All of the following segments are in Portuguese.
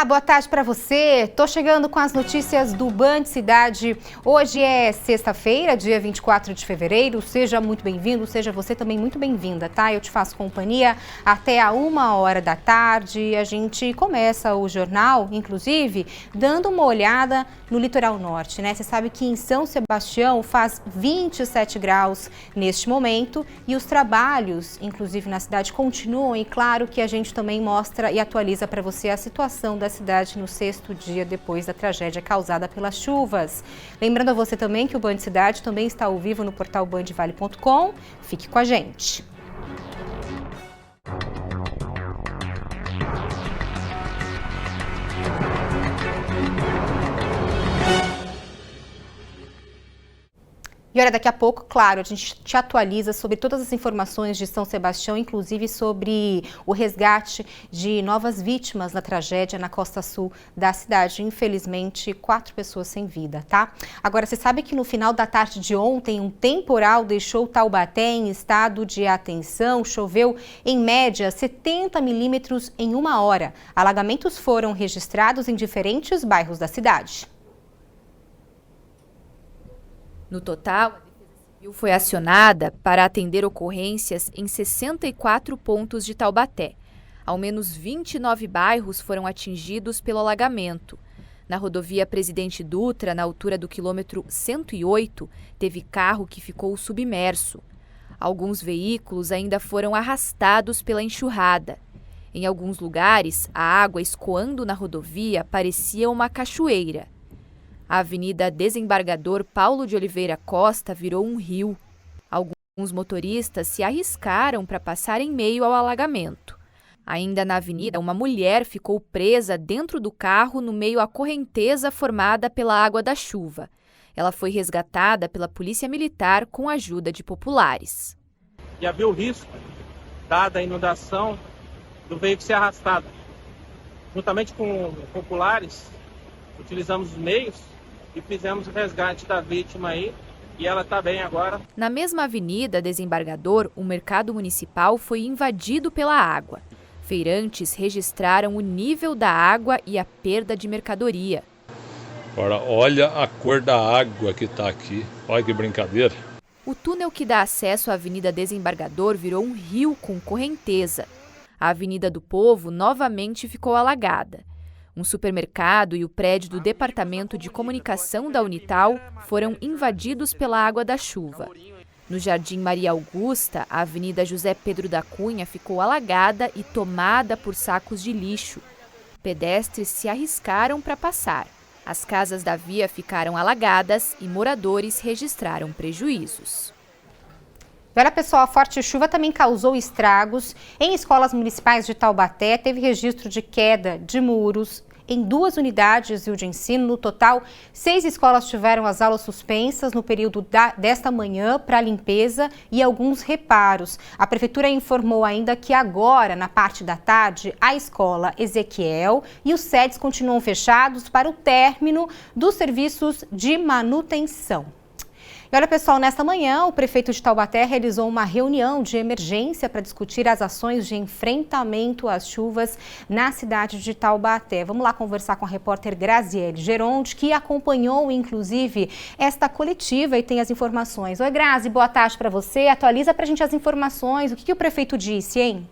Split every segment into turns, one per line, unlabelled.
Olá, boa tarde para você. Tô chegando com as notícias do Band Cidade. Hoje é sexta-feira, dia 24 de fevereiro. Seja muito bem-vindo, seja você também muito bem-vinda, tá? Eu te faço companhia até a 1h da tarde. A gente começa o jornal, inclusive, dando uma olhada no litoral norte, né? Você sabe que em São Sebastião faz 27 graus neste momento e os trabalhos, inclusive na cidade, continuam. E claro que a gente também mostra e atualiza para você a situação da cidade no 6º dia depois da tragédia causada pelas chuvas. Lembrando a você também que o Band Cidade também está ao vivo no portal bandvale.com. Fique com a gente. E olha, daqui a pouco, claro, a gente te atualiza sobre todas as informações de São Sebastião, inclusive sobre o resgate de novas vítimas na tragédia na costa sul da cidade. Infelizmente, 4 pessoas sem vida, tá? Agora, você sabe que no final da tarde de ontem, um temporal deixou Taubaté em estado de atenção. Choveu, em média, 70 milímetros em 1 hora. Alagamentos foram registrados em diferentes bairros da cidade.
No total, a Defesa Civil foi acionada para atender ocorrências em 64 pontos de Taubaté. Ao menos 29 bairros foram atingidos pelo alagamento. Na rodovia Presidente Dutra, na altura do quilômetro 108, teve carro que ficou submerso. Alguns veículos ainda foram arrastados pela enxurrada. Em alguns lugares, a água escoando na rodovia parecia uma cachoeira. A Avenida Desembargador Paulo de Oliveira Costa virou um rio. Alguns motoristas se arriscaram para passar em meio ao alagamento. Ainda na avenida, uma mulher ficou presa dentro do carro no meio à correnteza formada pela água da chuva. Ela foi resgatada pela Polícia Militar com a ajuda de populares.
E havia o risco, dada a inundação, do veículo ser arrastado. Juntamente com populares, utilizamos os meios e fizemos o resgate da vítima aí, e ela está bem agora.
Na mesma avenida Desembargador, o mercado municipal foi invadido pela água. Feirantes registraram o nível da água e a perda de mercadoria.
Agora, olha a cor da água que está aqui. Olha que brincadeira.
O túnel que dá acesso à Avenida Desembargador virou um rio com correnteza. A Avenida do Povo novamente ficou alagada. Um supermercado e o prédio do Departamento de Comunicação da Unital foram invadidos pela água da chuva. No Jardim Maria Augusta, a Avenida José Pedro da Cunha ficou alagada e tomada por sacos de lixo. Pedestres se arriscaram para passar. As casas da via ficaram alagadas e moradores registraram prejuízos.
Olha, pessoal, a forte chuva também causou estragos em escolas municipais de Taubaté. Teve registro de queda de muros em 2 unidades de ensino. No total, 6 escolas tiveram as aulas suspensas no período desta manhã para limpeza e alguns reparos. A prefeitura informou ainda que agora, na parte da tarde, a escola Ezequiel e os SEDs continuam fechados para o término dos serviços de manutenção. E olha, pessoal, nesta manhã, o prefeito de Taubaté realizou uma reunião de emergência para discutir as ações de enfrentamento às chuvas na cidade de Taubaté. Vamos lá conversar com a repórter Graziele Geronde, que acompanhou, inclusive, esta coletiva e tem as informações. Oi, Grazi, boa tarde para você. Atualiza para a gente as informações. O que o prefeito disse, hein?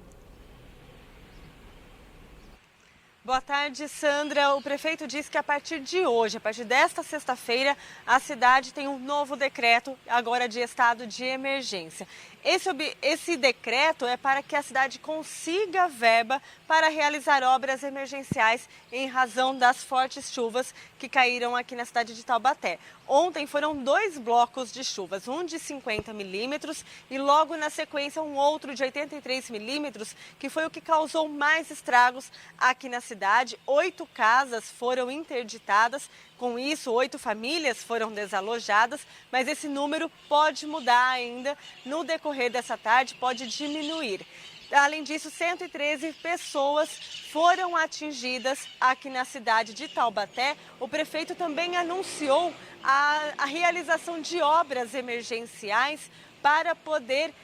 Boa tarde, Sandra. O prefeito disse que a partir de hoje, a partir desta sexta-feira, a cidade tem um novo decreto, agora de estado de emergência. Esse decreto é para que a cidade consiga verba para realizar obras emergenciais em razão das fortes chuvas que caíram aqui na cidade de Taubaté. Ontem foram 2 blocos de chuvas, um de 50 milímetros e logo na sequência um outro de 83 milímetros, que foi o que causou mais estragos aqui na cidade. 8 casas foram interditadas. Com isso, 8 famílias foram desalojadas, mas esse número pode mudar ainda no decorrer dessa tarde, pode diminuir. Além disso, 113 pessoas foram atingidas aqui na cidade de Taubaté. O prefeito também anunciou a realização de obras emergenciais para poder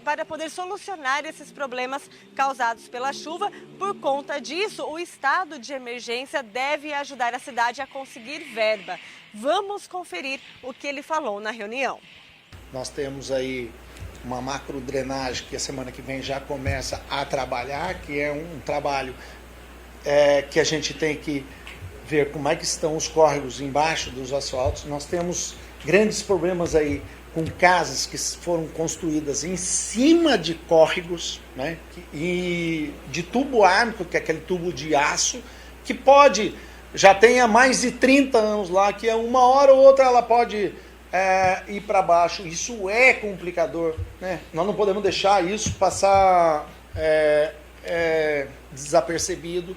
para poder solucionar esses problemas causados pela chuva. Por conta disso, o estado de emergência deve ajudar a cidade a conseguir verba. Vamos conferir o que ele falou na reunião.
Nós temos aí uma macro drenagem que a semana que vem já começa a trabalhar, que é um trabalho que a gente tem que ver como é que estão os córregos embaixo dos asfaltos. Nós temos grandes problemas aí com casas que foram construídas em cima de córregos, né? E de tubo ármico, que é aquele tubo de aço, que já tem há mais de 30 anos lá, que uma hora ou outra ela pode ir para baixo. Isso é complicador, né? Nós não podemos deixar isso passar desapercebido.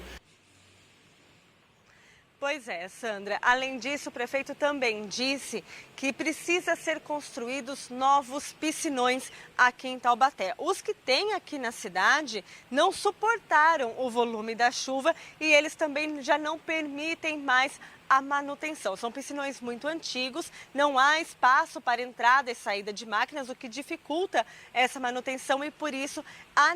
Pois é, Sandra. Além disso, o prefeito também disse que precisa ser construídos novos piscinões aqui em Taubaté. Os que tem aqui na cidade não suportaram o volume da chuva e eles também já não permitem mais a manutenção. São piscinões muito antigos, não há espaço para entrada e saída de máquinas, o que dificulta essa manutenção e por isso há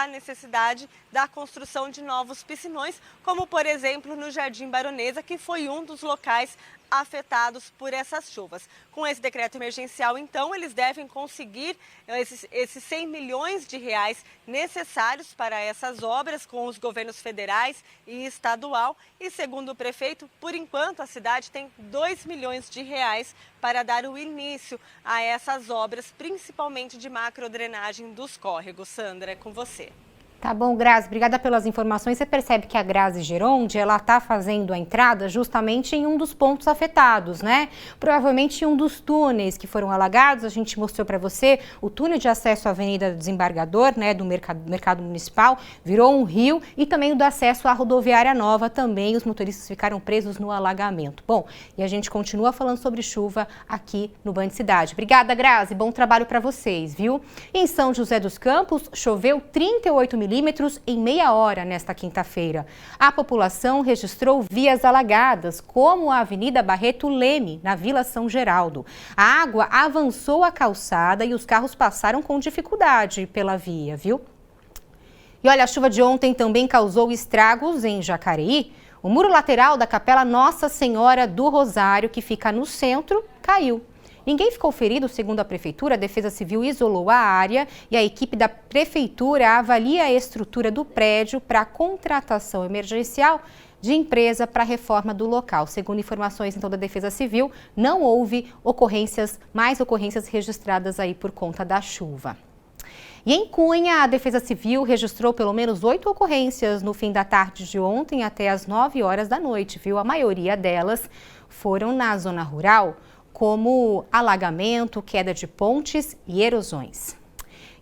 necessidade da construção de novos piscinões, como por exemplo no Jardim Baronesa, que foi um dos locais afetados por essas chuvas. Com esse decreto emergencial, então, eles devem conseguir esses 100 milhões de reais necessários para essas obras com os governos federais e estadual. E segundo o prefeito, por enquanto a cidade tem 2 milhões de reais para dar o início a essas obras, principalmente de macrodrenagem dos córregos. Sandra, é com você.
Tá bom, Grazi, obrigada pelas informações. Você percebe que a Grazi Geronde, ela tá fazendo a entrada justamente em um dos pontos afetados, né? Provavelmente em um dos túneis que foram alagados. A gente mostrou para você o túnel de acesso à Avenida do Desembargador, né, do mercado Municipal, virou um rio, e também o do acesso à Rodoviária Nova também. Os motoristas ficaram presos no alagamento. Bom, e a gente continua falando sobre chuva aqui no Band Cidade. Obrigada, Grazi. Bom trabalho para vocês, viu? Em São José dos Campos, choveu 38 milímetros em meia hora nesta quinta-feira. A população registrou vias alagadas, como a Avenida Barreto Leme, na Vila São Geraldo. A água avançou a calçada e os carros passaram com dificuldade pela via, viu? E olha, a chuva de ontem também causou estragos em Jacareí. O muro lateral da Capela Nossa Senhora do Rosário, que fica no centro, caiu. Ninguém ficou ferido, segundo a Prefeitura. A Defesa Civil isolou a área e a equipe da Prefeitura avalia a estrutura do prédio para a contratação emergencial de empresa para a reforma do local. Segundo informações então da Defesa Civil, não houve mais ocorrências registradas aí por conta da chuva. E em Cunha, a Defesa Civil registrou pelo menos 8 ocorrências no fim da tarde de ontem até as 9 horas da noite, viu? A maioria delas foram na zona rural, como alagamento, queda de pontes e erosões.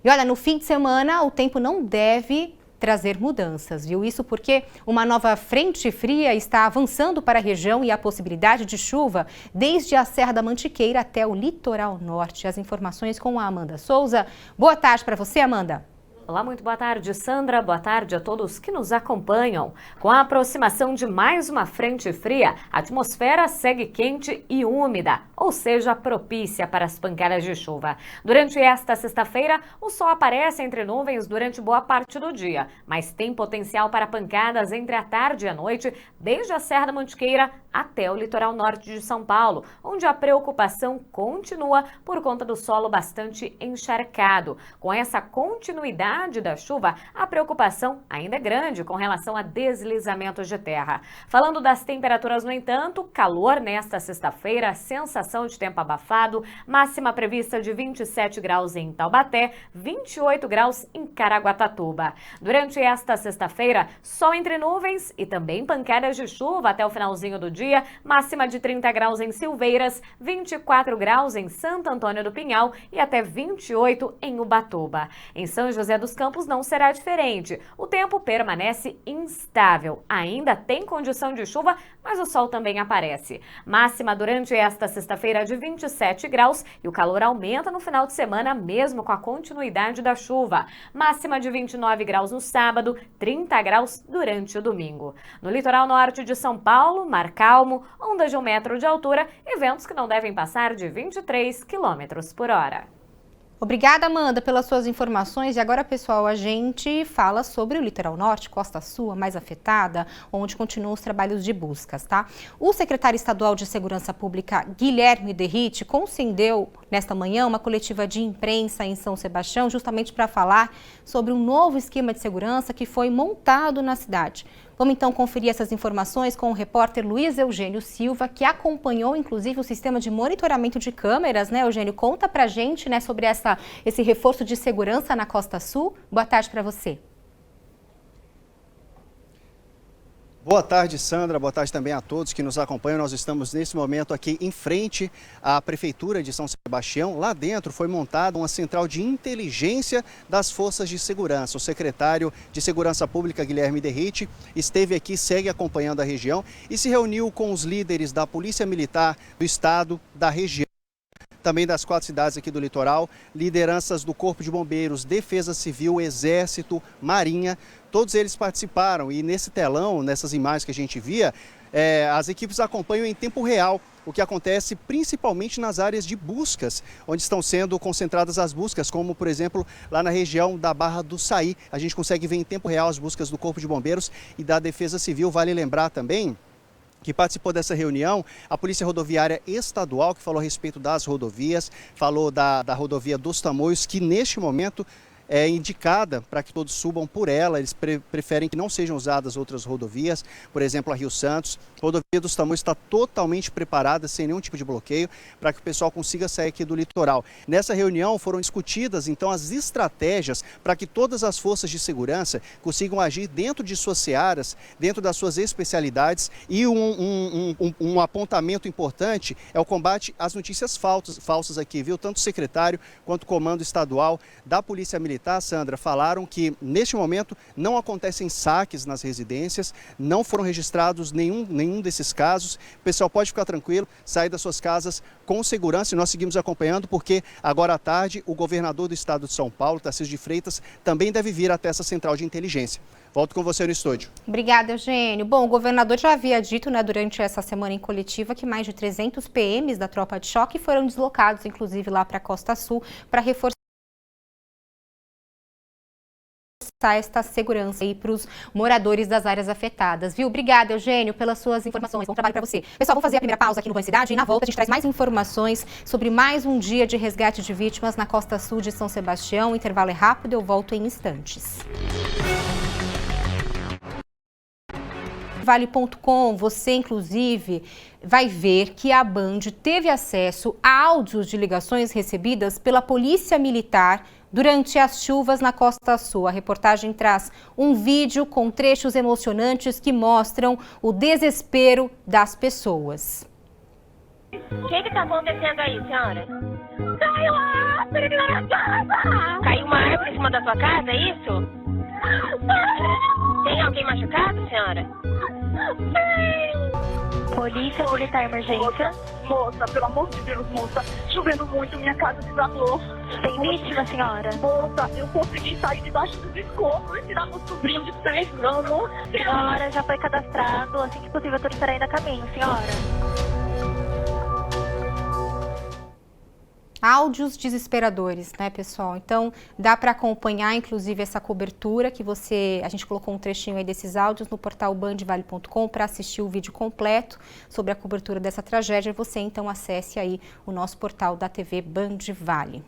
E olha, no fim de semana o tempo não deve trazer mudanças, viu? Isso porque uma nova frente fria está avançando para a região e a possibilidade de chuva desde a Serra da Mantiqueira até o litoral norte. As informações com a Amanda Souza. Boa tarde para você, Amanda.
Olá, muito boa tarde, Sandra. Boa tarde a todos que nos acompanham. Com a aproximação de mais uma frente fria, a atmosfera segue quente e úmida, ou seja, propícia para as pancadas de chuva. Durante esta sexta-feira, o sol aparece entre nuvens durante boa parte do dia, mas tem potencial para pancadas entre a tarde e a noite, desde a Serra da Mantiqueira até o litoral norte de São Paulo, onde a preocupação continua por conta do solo bastante encharcado. Com essa continuidade da chuva, a preocupação ainda é grande com relação a deslizamentos de terra. Falando das temperaturas, no entanto, calor nesta sexta-feira, sensação de tempo abafado, máxima prevista de 27 graus em Taubaté, 28 graus em Caraguatatuba. Durante esta sexta-feira, sol entre nuvens e também pancadas de chuva até o finalzinho do dia, máxima de 30 graus em Silveiras, 24 graus em Santo Antônio do Pinhal e até 28 em Ubatuba. Em São José dos Campos não será diferente. O tempo permanece instável. Ainda tem condição de chuva, mas o sol também aparece. Máxima durante esta sexta-feira de 27 graus e o calor aumenta no final de semana, mesmo com a continuidade da chuva. Máxima de 29 graus no sábado, 30 graus durante o domingo. No litoral norte de São Paulo, mar calmo, ondas de 1 metro de altura e ventos que não devem passar de 23 km por hora.
Obrigada, Amanda, pelas suas informações. E agora, pessoal, a gente fala sobre o litoral norte, Costa Sul, a mais afetada, onde continuam os trabalhos de buscas, tá? O secretário estadual de Segurança Pública, Guilherme Derrite, concedeu nesta manhã uma coletiva de imprensa em São Sebastião, justamente para falar sobre um novo esquema de segurança que foi montado na cidade. Vamos então conferir essas informações com o repórter Luiz Eugênio Silva, que acompanhou inclusive o sistema de monitoramento de câmeras, né, Eugênio? Conta pra gente, né, sobre esse reforço de segurança na Costa Sul. Boa tarde para você.
Boa tarde, Sandra. Boa tarde também a todos que nos acompanham. Nós estamos nesse momento aqui em frente à Prefeitura de São Sebastião. Lá dentro foi montada uma central de inteligência das forças de segurança. O secretário de Segurança Pública, Guilherme Derrite, esteve aqui, segue acompanhando a região e se reuniu com os líderes da Polícia Militar do Estado, da região, também das 4 cidades aqui do litoral, lideranças do Corpo de Bombeiros, Defesa Civil, Exército, Marinha, todos eles participaram e nesse telão, nessas imagens que a gente via, as equipes acompanham em tempo real o que acontece principalmente nas áreas de buscas, onde estão sendo concentradas as buscas, como por exemplo lá na região da Barra do Saí. A gente consegue ver em tempo real as buscas do Corpo de Bombeiros e da Defesa Civil. Vale lembrar também que participou dessa reunião a Polícia Rodoviária Estadual, que falou a respeito das rodovias, falou da rodovia dos Tamoios, que neste momento é indicada para que todos subam por ela. Eles preferem que não sejam usadas outras rodovias, por exemplo, a Rio Santos. A rodovia dos Tamoios está totalmente preparada, sem nenhum tipo de bloqueio, para que o pessoal consiga sair aqui do litoral. Nessa reunião foram discutidas, então, as estratégias para que todas as forças de segurança consigam agir dentro de suas searas, dentro das suas especialidades. E um apontamento importante é o combate às notícias falsas aqui, viu? Tanto o secretário quanto o comando estadual da Polícia Militar, Sandra, falaram que neste momento não acontecem saques nas residências, não foram registrados nenhum desses casos. O pessoal pode ficar tranquilo, sair das suas casas com segurança, e nós seguimos acompanhando porque agora à tarde o governador do estado de São Paulo, Tarcísio de Freitas, também deve vir até essa central de inteligência. Volto com você no estúdio.
Obrigada, Eugênio. Bom, o governador já havia dito, né, durante essa semana em coletiva, que mais de 300 PMs da tropa de choque foram deslocados, inclusive lá para a Costa Sul, para reforçar esta segurança aí para os moradores das áreas afetadas, viu? Obrigada, Eugênio, pelas suas informações. Bom trabalho para você. Pessoal, vamos fazer a primeira pausa aqui no Band Cidade e na volta a gente traz mais informações sobre mais um dia de resgate de vítimas na Costa Sul de São Sebastião. O intervalo é rápido, eu volto em instantes. Vale.com, você inclusive vai ver que a Band teve acesso a áudios de ligações recebidas pela Polícia Militar durante as chuvas na Costa Sul. A reportagem traz um vídeo com trechos emocionantes que mostram o desespero das pessoas.
O que está acontecendo aí, senhora? Caiu a árvore na casa! Caiu uma árvore em cima da sua casa, é isso? Tem alguém machucado, senhora? Polícia Militar, emergência.
Moça, pelo amor de Deus, moça. Chovendo muito, minha casa desabou.
Tem vítima, senhora?
Moça, eu consegui sair debaixo dos escombros e tirar meu sobrinho de 3 anos.
Senhora, já foi cadastrado. Assim que possível, eu tô esperando a caminho, senhora.
Áudios desesperadores, né, pessoal? Então, dá para acompanhar, inclusive, essa cobertura que a gente colocou um trechinho aí desses áudios no portal bandvale.com para assistir o vídeo completo sobre a cobertura dessa tragédia. Você, então, acesse aí o nosso portal da TV Band Vale.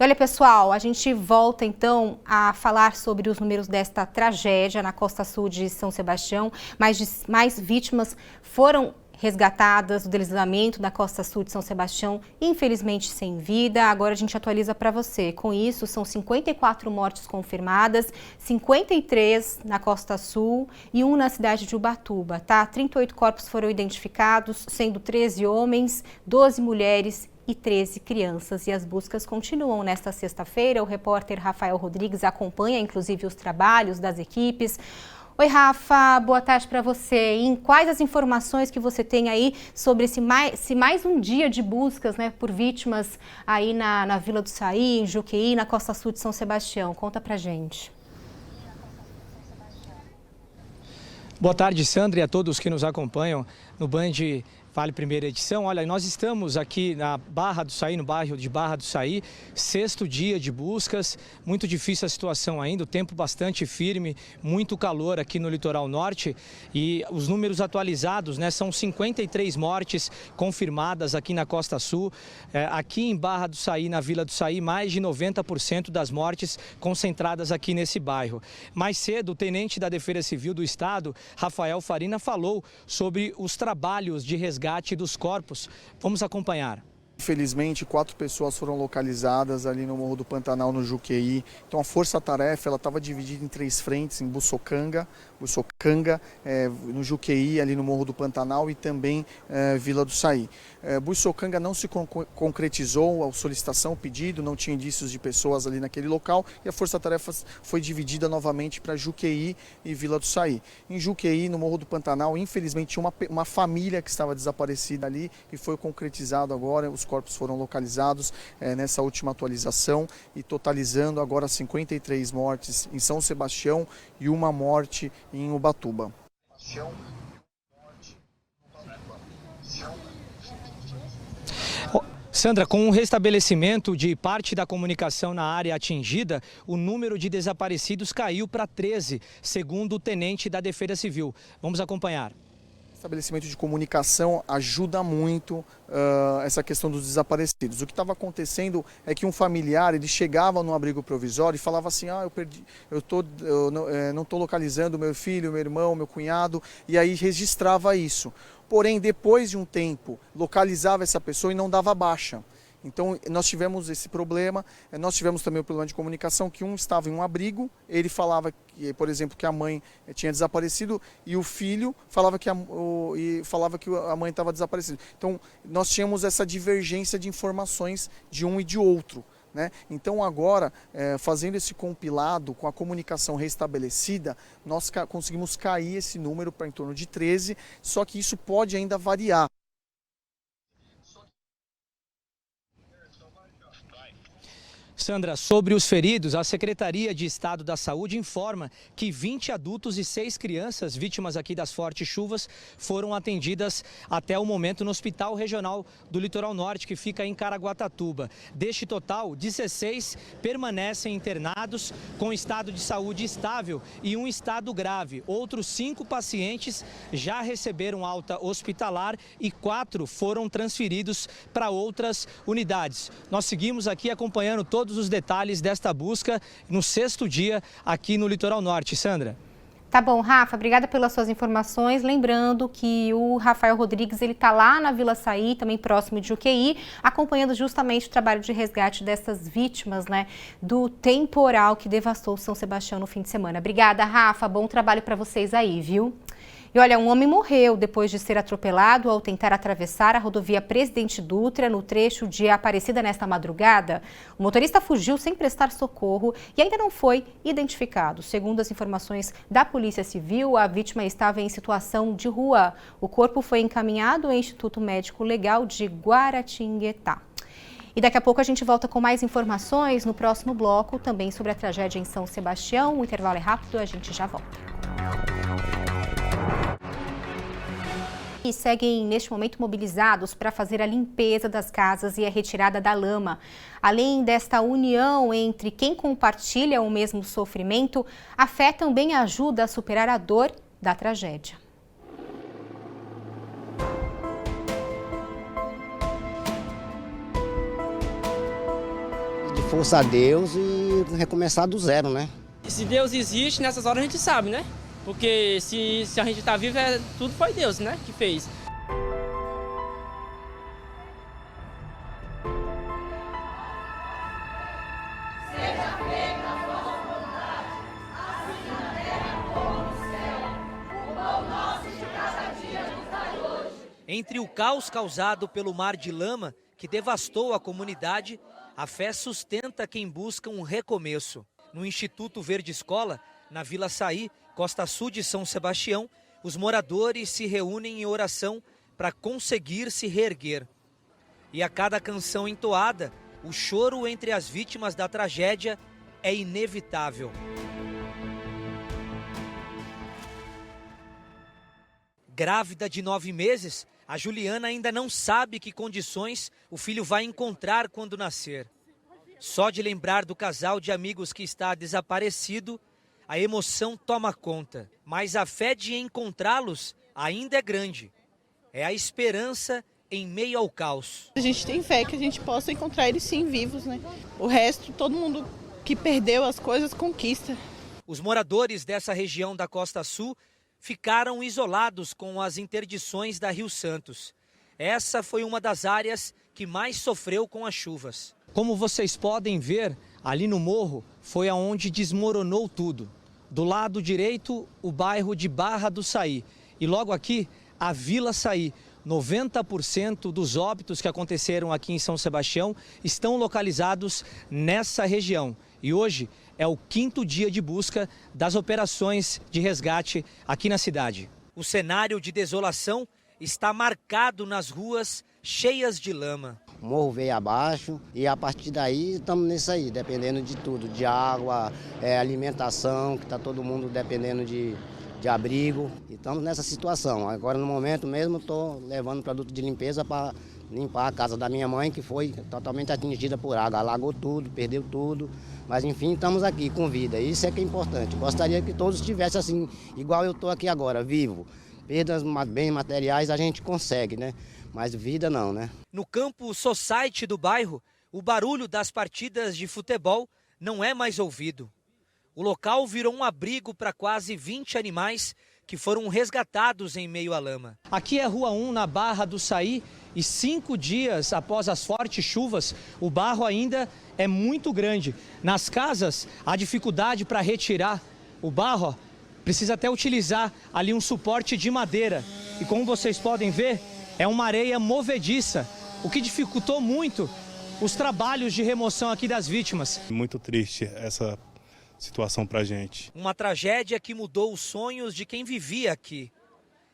E olha, pessoal, a gente volta, então, a falar sobre os números desta tragédia na Costa Sul de São Sebastião. Mais vítimas foram resgatadas do deslizamento da Costa Sul de São Sebastião, infelizmente sem vida. Agora a gente atualiza para você. Com isso, são 54 mortes confirmadas, 53 na Costa Sul e 1 na cidade de Ubatuba, tá? 38 corpos foram identificados, sendo 13 homens, 12 mulheres e 13 crianças. E as buscas continuam nesta sexta-feira. O repórter Rafael Rodrigues acompanha, inclusive, os trabalhos das equipes. Oi, Rafa, boa tarde para você. Em quais as informações que você tem aí sobre esse mais um dia de buscas, né, por vítimas aí na Vila do Saí, em Juqueí, na Costa Sul de São Sebastião? Conta pra gente.
Boa tarde, Sandra, e a todos que nos acompanham no Band Vale Primeira Edição. Olha, nós estamos aqui na Barra do Saí, no bairro de Barra do Saí, 6º dia de buscas, muito difícil a situação ainda, o tempo bastante firme, muito calor aqui no litoral norte e os números atualizados, né, são 53 mortes confirmadas aqui na Costa Sul. Aqui em Barra do Saí, na Vila do Saí, mais de 90% das mortes concentradas aqui nesse bairro. Mais cedo, o tenente da Defesa Civil do Estado, Rafael Farina, falou sobre os trabalhos de resgate dos corpos. Vamos acompanhar.
Infelizmente, 4 pessoas foram localizadas ali no Morro do Pantanal, no Juqueí. Então a força-tarefa estava dividida em 3 frentes, em Buçocanga, no Juqueí, ali no Morro do Pantanal e também Vila do Saí. Buçocanga não se concretizou a solicitação, o pedido, não tinha indícios de pessoas ali naquele local e a força-tarefa foi dividida novamente para Juqueí e Vila do Saí. Em Juqueí, no Morro do Pantanal, infelizmente tinha uma família que estava desaparecida ali e foi concretizado agora. Os corpos foram localizados nessa última atualização e totalizando agora 53 mortes em São Sebastião e 1 morte em Ubatuba.
Sandra, com o restabelecimento de parte da comunicação na área atingida, o número de desaparecidos caiu para 13, segundo o tenente da Defesa Civil. Vamos acompanhar.
O estabelecimento de comunicação ajuda muito essa questão dos desaparecidos. O que estava acontecendo é que um familiar, ele chegava no abrigo provisório e falava assim, eu não estou localizando meu filho, meu irmão, meu cunhado, e aí registrava isso. Porém, depois de um tempo, localizava essa pessoa e não dava baixa. Então, nós tivemos esse problema, nós tivemos também o problema de comunicação, que um estava em um abrigo, ele falava, por exemplo, que a mãe tinha desaparecido e o filho falava que a mãe estava desaparecida. Então, nós tínhamos essa divergência de informações de um e de outro, né? Então, agora, fazendo esse compilado com a comunicação restabelecida, nós conseguimos cair esse número para em torno de 13, só que isso pode ainda variar.
Sandra, sobre os feridos, a Secretaria de Estado da Saúde informa que 20 adultos e 6 crianças vítimas aqui das fortes chuvas foram atendidas até o momento no Hospital Regional do Litoral Norte, que fica em Caraguatatuba. Deste total, 16 permanecem internados com estado de saúde estável e um estado grave. Outros 5 pacientes já receberam alta hospitalar e 4 foram transferidos para outras unidades. Nós seguimos aqui acompanhando todos os detalhes desta busca no 6º dia aqui no Litoral Norte. Sandra.
Tá bom, Rafa, obrigada pelas suas informações. Lembrando que o Rafael Rodrigues, ele tá lá na Vila Saí, também próximo de Juqueí, acompanhando justamente o trabalho de resgate dessas vítimas, né, do temporal que devastou São Sebastião no fim de semana. Obrigada, Rafa, bom trabalho para vocês aí, viu? E olha, um homem morreu depois de ser atropelado ao tentar atravessar a rodovia Presidente Dutra no trecho de Aparecida nesta madrugada. O motorista fugiu sem prestar socorro e ainda não foi identificado. Segundo as informações da Polícia Civil, a vítima estava em situação de rua. O corpo foi encaminhado ao Instituto Médico Legal de Guaratinguetá. E daqui a pouco a gente volta com mais informações no próximo bloco, também sobre a tragédia em São Sebastião. O intervalo é rápido, a gente já volta. E seguem neste momento mobilizados para fazer a limpeza das casas e a retirada da lama. Além desta união entre quem compartilha o mesmo sofrimento, a fé também ajuda a superar a dor da tragédia.
De força a Deus e recomeçar do zero, né?
Se Deus existe, nessas horas a gente sabe, né? Porque se a gente está vivo, tudo foi Deus, né, que fez.
Seja feita a vossa vontade, assim na terra como no céu. O pão nosso de cada dia nos dai hoje.
Entre o caos causado pelo mar de lama, que devastou a comunidade, a fé sustenta quem busca um recomeço. No Instituto Verde Escola, na Vila Saí, Costa Sul de São Sebastião, os moradores se reúnem em oração para conseguir se reerguer. E a cada canção entoada, o choro entre as vítimas da tragédia é inevitável. Grávida de 9 meses, A Juliana ainda não sabe que condições o filho vai encontrar quando nascer. Só de lembrar do casal de amigos que está desaparecido, a emoção toma conta. Mas a fé de encontrá-los ainda é grande. É a esperança em meio ao caos.
A gente tem fé que a gente possa encontrar eles sim vivos, né? O resto, todo mundo que perdeu as coisas conquista.
Os moradores dessa região da Costa Sul ficaram isolados com as interdições da Rio Santos. Essa foi uma das áreas que mais sofreu com as chuvas.
Como vocês podem ver, ali no morro foi aonde desmoronou tudo. Do lado direito, o bairro de Barra do Saí. E logo aqui, a Vila Saí. 90% dos óbitos que aconteceram aqui em São Sebastião estão localizados nessa região. E hoje é o 5º dia de busca das operações de resgate aqui na cidade.
O cenário de desolação está marcado nas ruas cheias de lama.
O morro veio abaixo e a partir daí estamos nisso aí, dependendo de tudo, de água, alimentação, que está todo mundo dependendo de abrigo. E estamos nessa situação. Agora no momento mesmo estou levando produto de limpeza para limpar a casa da minha mãe, que foi totalmente atingida por água, alagou tudo, perdeu tudo. Mas enfim, estamos aqui com vida, isso é que é importante. Gostaria que todos estivessem assim, igual eu estou aqui agora, vivo. Perdas bem materiais a gente consegue, né? Mas vida não, né?
No campo society do bairro, o barulho das partidas de futebol não é mais ouvido. O local virou um abrigo para quase 20 animais que foram resgatados em meio à lama.
Aqui é Rua 1, na Barra do Saí, e 5 dias após as fortes chuvas, o barro ainda é muito grande. Nas casas, a dificuldade para retirar o barro, precisa até utilizar ali um suporte de madeira. E como vocês podem ver, é uma areia movediça, o que dificultou muito os trabalhos de remoção aqui das vítimas.
Muito triste essa situação pra gente.
Uma tragédia que mudou os sonhos de quem vivia aqui.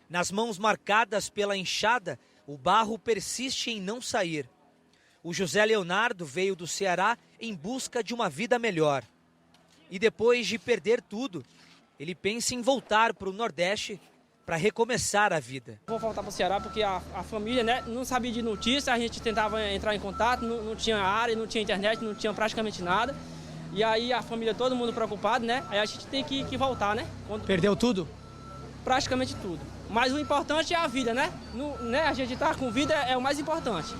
Nas mãos marcadas pela enxada, o barro persiste em não sair. O José Leonardo veio do Ceará em busca de uma vida melhor. E depois de perder tudo, ele pensa em voltar para o Nordeste para recomeçar a vida.
Vou voltar para o Ceará porque a família, né, não sabia de notícia, a gente tentava entrar em contato, não tinha área, não tinha internet, não tinha praticamente nada. E aí a família, todo mundo preocupado, né? Aí a gente tem que voltar, né?
Perdeu tudo?
Praticamente tudo. Mas o importante é a vida, né? A gente estar com vida é o mais importante.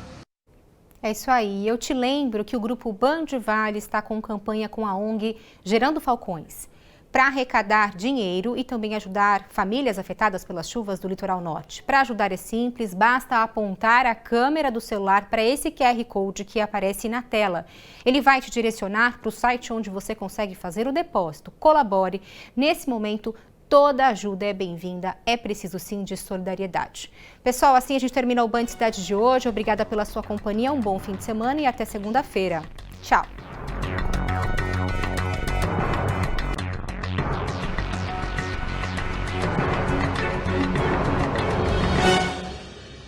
É isso aí. Eu te lembro que o grupo Band Vale está com campanha com a ONG Gerando Falcões, para arrecadar dinheiro e também ajudar famílias afetadas pelas chuvas do litoral norte. Para ajudar é simples, basta apontar a câmera do celular para esse QR Code que aparece na tela. Ele vai te direcionar para o site onde você consegue fazer o depósito. Colabore. Nesse momento, toda ajuda é bem-vinda, é preciso sim de solidariedade. Pessoal, assim a gente termina o Band Cidade de hoje. Obrigada pela sua companhia, um bom fim de semana e até segunda-feira. Tchau!